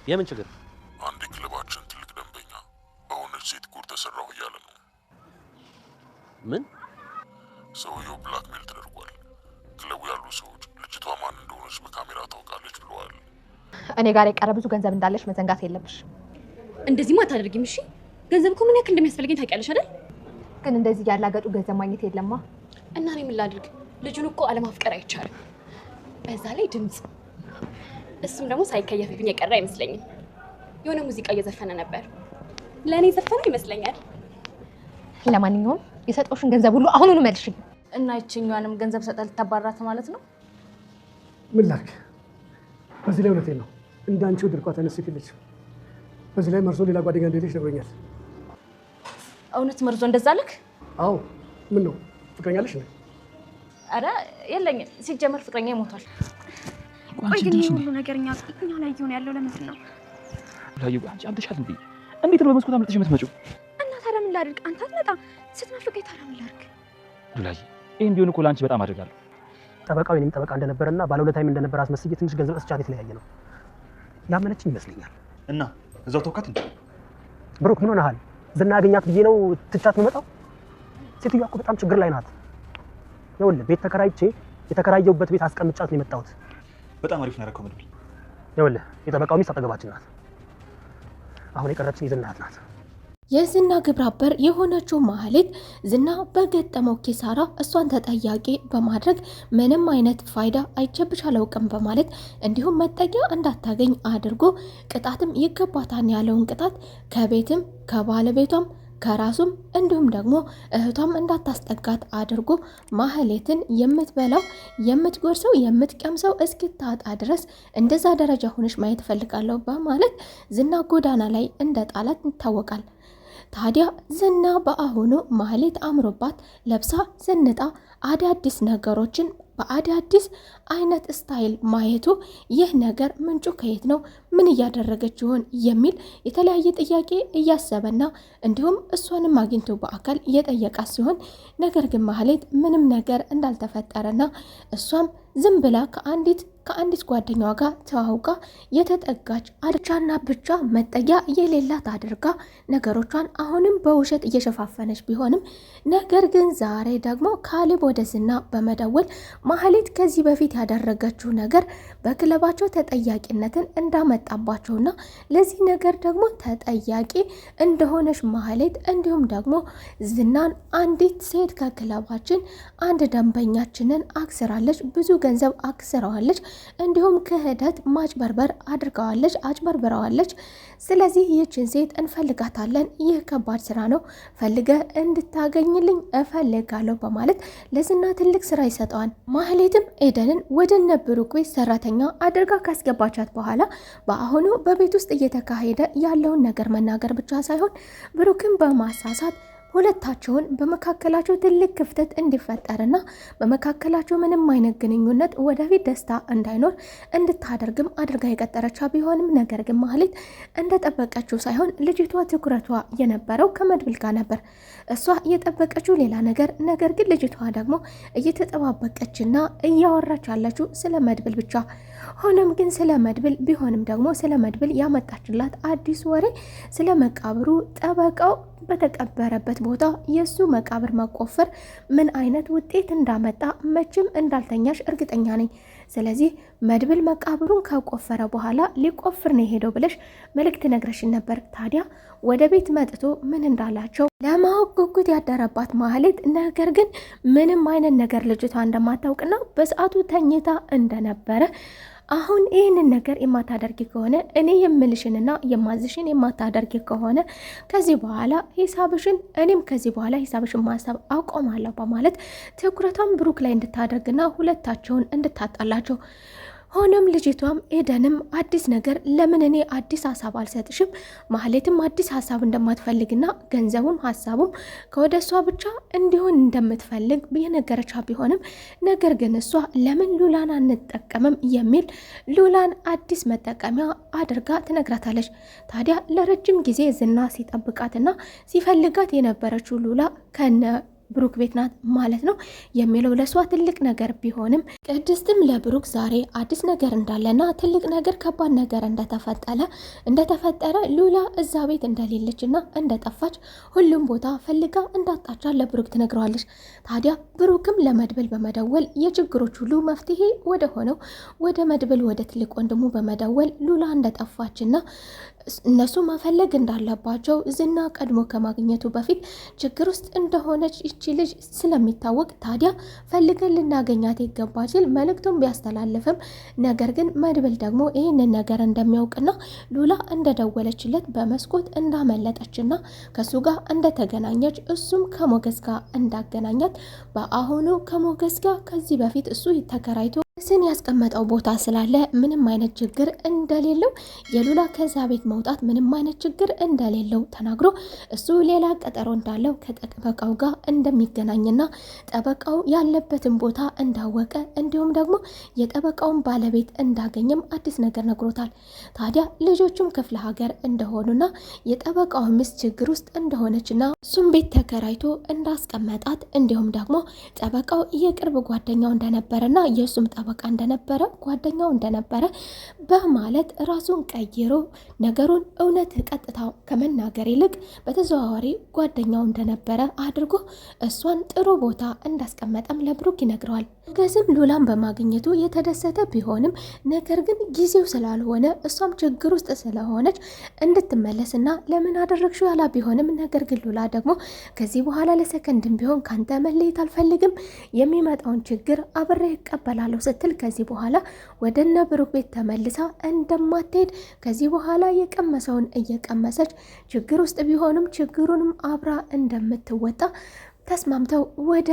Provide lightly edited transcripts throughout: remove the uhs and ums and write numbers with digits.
የምን ችግር? አንድ ክለባችን ትልቅ ደንበኛ በሆነች ሴት ጉር ተሰራው እያለ ነው። ምን? ሰውየው ብላክሜል ተደርጓል። ክለቡ ያሉ ሰዎች ልጅቷ ማን እንደሆነች በካሜራ ታውቃለች ብለዋል። እኔ ጋር የቀረ ብዙ ገንዘብ እንዳለሽ መዘንጋት የለብሽ። እንደዚህ አታደርጊም እሺ? ገንዘብ እኮ ምን ያክል እንደሚያስፈልገኝ ታውቂያለሽ አይደል? ግን እንደዚህ ያላገጡ ገንዘብ ማግኘት የለማ። እና እኔ ምን ላድርግ? ልጁን እኮ አለማፍቀር አይቻልም። በዛ ላይ ድምጽ፣ እሱም ደግሞ ሳይከየፍብኝ የቀረ አይመስለኝም። የሆነ ሙዚቃ እየዘፈነ ነበር። ለእኔ ዘፈነው ይመስለኛል። ለማንኛውም የሰጠውሽን ገንዘብ ሁሉ አሁኑኑ መልሽኝ። እና ይችኛዋንም ገንዘብ ሰጠል ተባራት ማለት ነው። ምን ላድርግ? በዚህ ላይ እውነቴን ነው። እንዳንቺው ድርቋ ተነስክልሽ። በዚህ ላይ መርዞ ሌላ ጓደኛ እንደሌለሽ ነግሮኛል። እውነት መርዞ እንደዛ አለክ? አዎ። ምን ነው ፍቅረኛለሽ ነው? አረ የለኝም። ሲጀመር ፍቅረኛ ይሞታል። ቆይ ግን ሁሉ ነገር እኛ ላይ ይሆን ያለው ለምንድን ነው? ላዩ አንቺ አብደሻል እንዴ? እንዴት ነው በመስኮት አምልጠሽ የምትመጪው? እና ታዲያ ምን ላድርግ? አንተ አትመጣም ስትናፍቀኝ። ታዲያ ምን ላድርግ? ዱላይ ይሄን ቢሆን እኮ ላንቺ በጣም አደርጋለሁ። ጠበቃው የኔም ጠበቃ እንደነበረና ባለውለታይም እንደነበረ አስመስዬ ትንሽ ገንዘብ እስቻት የተለያየ ነው። ያመነችኝ ይመስለኛል። እና እዛው ተውካት እንዴ? ብሩክ ምን ሆነሃል? ዝና ያገኛት ብዬ ነው ትቻት የምመጣው? ሴትዮዋ እኮ በጣም ችግር ላይ ናት። ይኸውልህ ቤት ተከራይቼ የተከራየሁበት ቤት አስቀምጫት ነው የመጣሁት። በጣም አሪፍ ነው ያደረከው መድብል። ይኸውልህ የጠበቃው ሚስት አጠገባችን ናት። አሁን የቀረችን የዝና እህት ናት። የዝና ግብረ አበር የሆነችው ማህሌት ዝና በገጠመው ኪሳራ እሷን ተጠያቂ በማድረግ ምንም አይነት ፋይዳ አይቼብሽ አላውቅም በማለት እንዲሁም መጠጊያ እንዳታገኝ አድርጎ ቅጣትም ይገባታል ያለውን ቅጣት ከቤትም ከባለቤቷም ከራሱም እንዲሁም ደግሞ እህቷም እንዳታስጠጋት አድርጎ ማህሌትን የምትበላው የምትጎርሰው የምትቀምሰው እስኪታጣ ድረስ እንደዛ ደረጃ ሆነሽ ማየት ፈልጋለሁ በማለት ዝና ጎዳና ላይ እንደ ጣላት ይታወቃል። ታዲያ ዝና በአሁኑ ማህሌት አምሮባት ለብሳ ዘንጣ አዳዲስ ነገሮችን በአዳዲስ አይነት ስታይል ማየቱ ይህ ነገር ምንጩ ከየት ነው? ምን እያደረገች ይሆን የሚል የተለያየ ጥያቄ እያሰበና እንዲሁም እሷንም አግኝቶ በአካል እየጠየቃት ሲሆን ነገር ግን ማህሌት ምንም ነገር እንዳልተፈጠረና እሷም ዝም ብላ ከአንዲት ጓደኛዋ ጋር ተዋውቃ የተጠጋች አድቻና ብቻ መጠጊያ የሌላት አድርጋ ነገሮቿን አሁንም በውሸት እየሸፋፈነች ቢሆንም ነገር ግን ዛሬ ደግሞ ካሌብ ወደ ዝና በመደወል ማህሌት ከዚህ በፊት ያደረገችው ነገር በክለባቸው ተጠያቂነትን እንዳመጣባቸውና ለዚህ ነገር ደግሞ ተጠያቂ እንደሆነች ማህሌት እንዲሁም ደግሞ ዝናን አንዲት ሴት ከክለባችን አንድ ደንበኛችንን አክስራለች፣ ብዙ ገንዘብ አክስረዋለች፣ እንዲሁም ክህደት ማጭበርበር አጭበርብረዋለች። ስለዚህ ይህችን ሴት እንፈልጋታለን፣ ይህ ከባድ ስራ ነው፣ ፈልገ እንድታገኝልኝ እፈልጋለሁ በማለት ለዝና ትልቅ ስራ ይሰጠዋል። ማህሌትም ኤደንን ወደ እነ ብሩክ ቤት ሰራተኛ አድርጋ ካስገባቻት በኋላ በአሁኑ በቤት ውስጥ እየተካሄደ ያለውን ነገር መናገር ብቻ ሳይሆን ብሩክን በማሳሳት ሁለታቸውን በመካከላቸው ትልቅ ክፍተት እንዲፈጠርና በመካከላቸው ምንም አይነት ግንኙነት ወደፊት ደስታ እንዳይኖር እንድታደርግም አድርጋ የቀጠረቻ ቢሆንም ነገር ግን ማህሌት እንደጠበቀችው ሳይሆን ልጅቷ ትኩረቷ የነበረው ከመድብል ጋር ነበር። እሷ እየጠበቀችው ሌላ ነገር ግን ልጅቷ ደግሞ እየተጠባበቀችና እያወራች ያለችው ስለ መድብል ብቻ። ሆኖም ግን ስለ መድብል ቢሆንም ደግሞ ስለ መድብል ያመጣችላት አዲስ ወሬ ስለ መቃብሩ ጠበቃው በተቀበረበት ቦታ የሱ መቃብር መቆፈር ምን አይነት ውጤት እንዳመጣ መቼም እንዳልተኛሽ እርግጠኛ ነኝ። ስለዚህ መድብል መቃብሩን ከቆፈረ በኋላ ሊቆፍር ነው ሄደው ብለሽ መልእክት ነግረሽን ነበር። ታዲያ ወደ ቤት መጥቶ ምን እንዳላቸው ለማወቅ ጉጉት ያደረባት ማህሌት ነገር ግን ምንም አይነት ነገር ልጅቷ እንደማታውቅና በሰዓቱ ተኝታ እንደነበረ አሁን ይህንን ነገር የማታደርጊ ከሆነ እኔ የምልሽንና የማዝሽን የማታደርጊ ከሆነ ከዚህ በኋላ ሂሳብሽን እኔም ከዚህ በኋላ ሂሳብሽን ማሰብ አቆማለሁ በማለት ትኩረቷን ብሩክ ላይ እንድታደርግና ሁለታቸውን እንድታጣላቸው ሆኖም ልጅቷም ኤደንም አዲስ ነገር ለምን እኔ አዲስ ሀሳብ አልሰጥሽም ማህሌትም አዲስ ሀሳብ እንደማትፈልግና ገንዘቡም ሀሳቡም ከወደ እሷ ብቻ እንዲሆን እንደምትፈልግ የነገረቻ ቢሆንም ነገር ግን እሷ ለምን ሉላን አንጠቀምም የሚል ሉላን አዲስ መጠቀሚያ አድርጋ ትነግራታለች። ታዲያ ለረጅም ጊዜ ዝና ሲጠብቃትና ሲፈልጋት የነበረችው ሉላ ከነ ብሩክ ቤት ናት ማለት ነው የሚለው ለሷ ትልቅ ነገር ቢሆንም ቅድስትም ለብሩክ ዛሬ አዲስ ነገር እንዳለና ትልቅ ነገር ከባድ ነገር እንደተፈጠረ ሉላ እዛ ቤት እንደሌለችና እንደጠፋች ሁሉም ቦታ ፈልጋ እንዳጣቻ ለብሩክ ትነግረዋለች። ታዲያ ብሩክም ለመድብል በመደወል የችግሮች ሁሉ መፍትሄ ወደ ሆነው ወደ መድብል ወደ ትልቅ ወንድሙ በመደወል ሉላ እንደጠፋችና እነሱ መፈለግ እንዳለባቸው ዝና ቀድሞ ከማግኘቱ በፊት ችግር ውስጥ እንደሆነች ይቺ ልጅ ስለሚታወቅ ታዲያ ፈልገን ልናገኛት ይገባ ሲል መልእክቱን ቢያስተላልፍም ነገር ግን መድብል ደግሞ ይህንን ነገር እንደሚያውቅና ሉላ እንደደወለችለት በመስኮት እንዳመለጠችና ከሱ ጋር እንደተገናኘች እሱም ከሞገስ ጋር እንዳገናኛት በአሁኑ ከሞገስ ጋር ከዚህ በፊት እሱ ተከራይቶ ስን ያስቀመጠው ቦታ ስላለ ምንም አይነት ችግር እንደሌለው የሉላ ከዛ ቤት መውጣት ምንም አይነት ችግር እንደሌለው ተናግሮ እሱ ሌላ ቀጠሮ እንዳለው ከጠበቃው ጋር እንደሚገናኝና ጠበቃው ያለበትን ቦታ እንዳወቀ እንዲሁም ደግሞ የጠበቃውን ባለቤት እንዳገኘም አዲስ ነገር ነግሮታል። ታዲያ ልጆቹም ክፍለ ሀገር እንደሆኑና የጠበቃው ሚስት ችግር ውስጥ እንደሆነችና እሱም ቤት ተከራይቶ እንዳስቀመጣት እንዲሁም ደግሞ ጠበቃው የቅርብ ጓደኛው እንደነበረና የእሱም ጠበቃ እንደነበረ ጓደኛው እንደነበረ በማለት ራሱን ቀይሮ ነገሩን እውነት ቀጥታ ከመናገር ይልቅ በተዘዋዋሪ ጓደኛው እንደነበረ አድርጎ እሷን ጥሩ ቦታ እንዳስቀመጠም ለብሩክ ይነግረዋል። ገዝም ሉላን በማግኘቱ የተደሰተ ቢሆንም ነገር ግን ጊዜው ስላልሆነ እሷም ችግር ውስጥ ስለሆነች እንድትመለስና ለምን አደረግሽው ያላ ቢሆንም ነገር ግን ሉላ ደግሞ ከዚህ በኋላ ለሰከንድም ቢሆን ካንተ መለየት አልፈልግም፣ የሚመጣውን ችግር አብሬ እቀበላለሁ ስትል ከዚህ በኋላ ወደነ ብሩክ ቤት ተመልሳ እንደማትሄድ ከዚህ በኋላ የቀመሰውን እየቀመሰች ችግር ውስጥ ቢሆንም ችግሩንም አብራ እንደምትወጣ ተስማምተው ወደ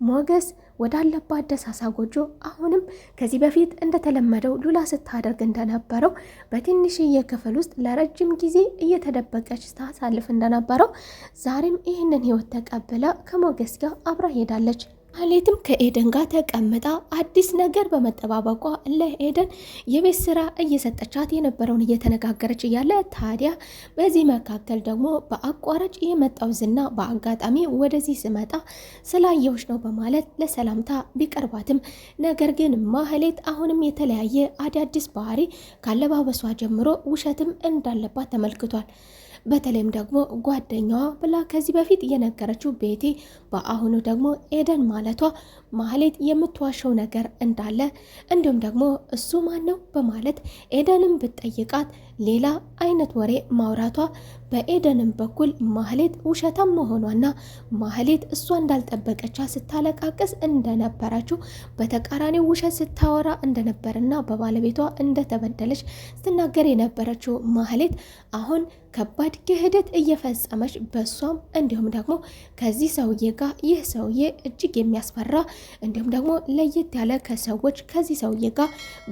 ሞገስ ወዳለባት ደሳሳ ጎጆ አሁንም ከዚህ በፊት እንደተለመደው ሉላ ስታደርግ እንደነበረው በትንሽዬ ክፍል ውስጥ ለረጅም ጊዜ እየተደበቀች ስታሳልፍ እንደነበረው ዛሬም ይህንን ህይወት ተቀብላ ከሞገስ ጋር አብራ ሄዳለች። ማህሌትም ከኤደን ጋር ተቀምጣ አዲስ ነገር በመጠባበቋ ለኤደን የቤት ስራ እየሰጠቻት የነበረውን እየተነጋገረች እያለ ታዲያ በዚህ መካከል ደግሞ በአቋራጭ የመጣው ዝና በአጋጣሚ ወደዚህ ስመጣ ስላየሁሽ ነው በማለት ለሰላምታ ቢቀርባትም ነገር ግን ማህሌት አሁንም የተለያየ አዳዲስ ባህሪ ካለባበሷ ጀምሮ ውሸትም እንዳለባት ተመልክቷል። በተለይም ደግሞ ጓደኛዋ ብላ ከዚህ በፊት የነገረችው ቤቴ በአሁኑ ደግሞ ኤደን ማለቷ ማህሌት የምትዋሸው ነገር እንዳለ እንዲሁም ደግሞ እሱ ማን ነው በማለት ኤደንም ብትጠይቃት ሌላ አይነት ወሬ ማውራቷ በኤደንም በኩል ማህሌት ውሸታም መሆኗና ማህሌት እሷ እንዳልጠበቀቻ ስታለቃቅስ እንደነበረችው በተቃራኒው ውሸት ስታወራ እንደነበርና በባለቤቷ እንደተበደለች ስትናገር የነበረችው ማህሌት አሁን ከባድ ክህደት እየፈጸመች በሷም እንዲሁም ደግሞ ከዚህ ሰውዬ ጋር ይህ ሰውዬ እጅግ የሚያስፈራ እንዲሁም ደግሞ ለየት ያለ ከሰዎች ከዚህ ሰውዬ ጋር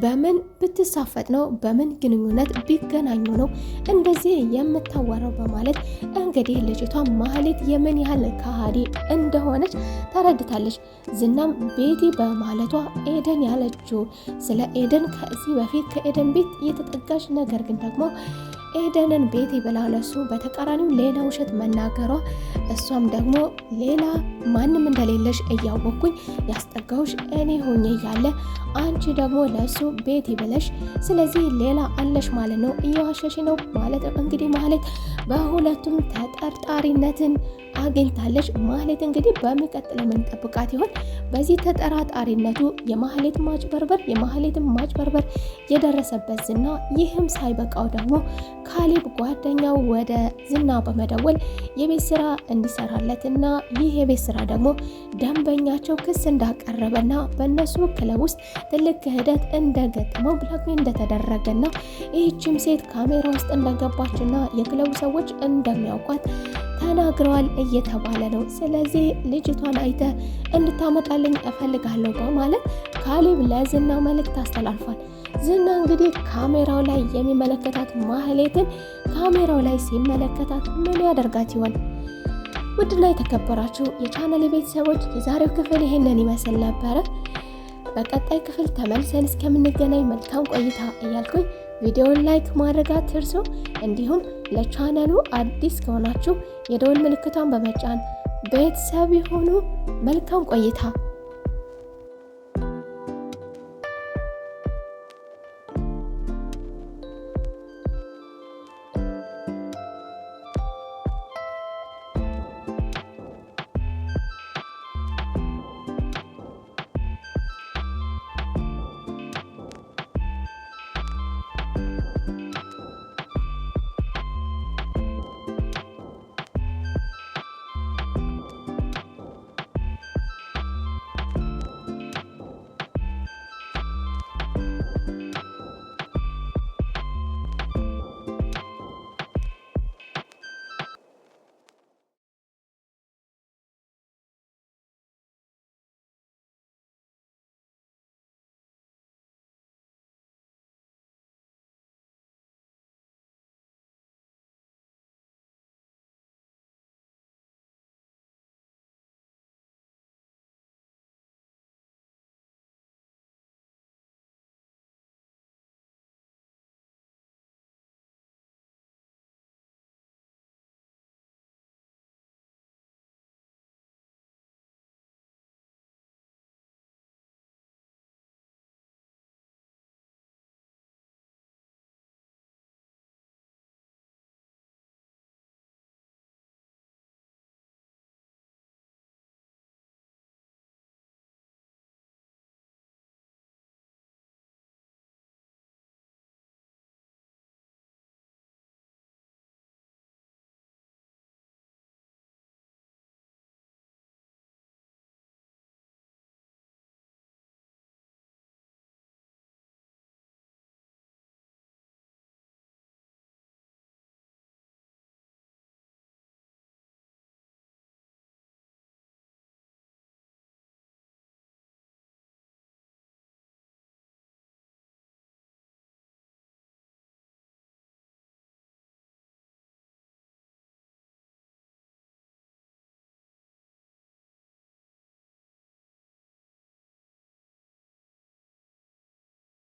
በምን ብትሳፈጥ ነው በምን ግንኙነት ቢገናኙ ነው እንደዚህ የምታወራው በማለት እንግዲህ ልጅቷ ማህሌት የምን ያህል ከሃዲ እንደሆነች ተረድታለች። ዝናም ቤቲ በማለቷ ኤደን ያለችው ስለ ኤደን ከዚህ በፊት ከኤደን ቤት የተጠጋች ነገር ግን ደግሞ ኤደንን ቤቲ ብላ ለሱ በተቃራኒው ሌላ ውሸት መናገሯ እሷም ደግሞ ሌላ ማንም እንደሌለሽ እያወቅኩኝ ያስጠጋውሽ እኔ ሆኜ እያለ አንቺ ደግሞ ለሱ ቤቲ ብለሽ ስለዚህ ሌላ አለሽ ማለት ነው፣ እየዋሸሽ ነው ማለት እንግዲህ ማለት በሁለቱም ተጠርጣሪነትን አግኝታለች። ማህሌት እንግዲህ በሚቀጥለው ምን ጠብቃት ይሆን? በዚህ ተጠራጣሪነቱ የማህሌት ማጭበርበር የደረሰበት ዝና ይህም ሳይበቃው ደግሞ ካሌብ ጓደኛው ወደ ዝና በመደወል የቤት ስራ እንዲሰራለትና ይህ የቤት ስራ ደግሞ ደንበኛቸው ክስ እንዳቀረበና በእነሱ ክለብ ውስጥ ትልቅ ክህደት እንደገጠመው ብላክሜል እንደተደረገና ይህችም ሴት ካሜራ ውስጥ እንደገባችና የክለቡ ሰዎች እንደሚያውቋት ተናግረዋል እየተባለ ነው። ስለዚህ ልጅቷን አይተ እንድታመጣልኝ እፈልጋለሁ በማለት ካሌብ ለዝና መልእክት አስተላልፏል። ዝና እንግዲህ ካሜራው ላይ የሚመለከታት ማህሌትን ካሜራው ላይ ሲመለከታት ምን ያደርጋት ይሆን? ውድና የተከበራችሁ የቻናል ቤተሰቦች የዛሬው ክፍል ይሄንን ይመስል ነበረ። በቀጣይ ክፍል ተመልሰን እስከምንገናኝ መልካም ቆይታ እያልኩኝ ቪዲዮውን ላይክ ማድረግ አትርሱ። እንዲሁም ለቻናሉ አዲስ ከሆናችሁ የደወል ምልክቷን በመጫን ቤተሰብ የሆኑ መልካም ቆይታ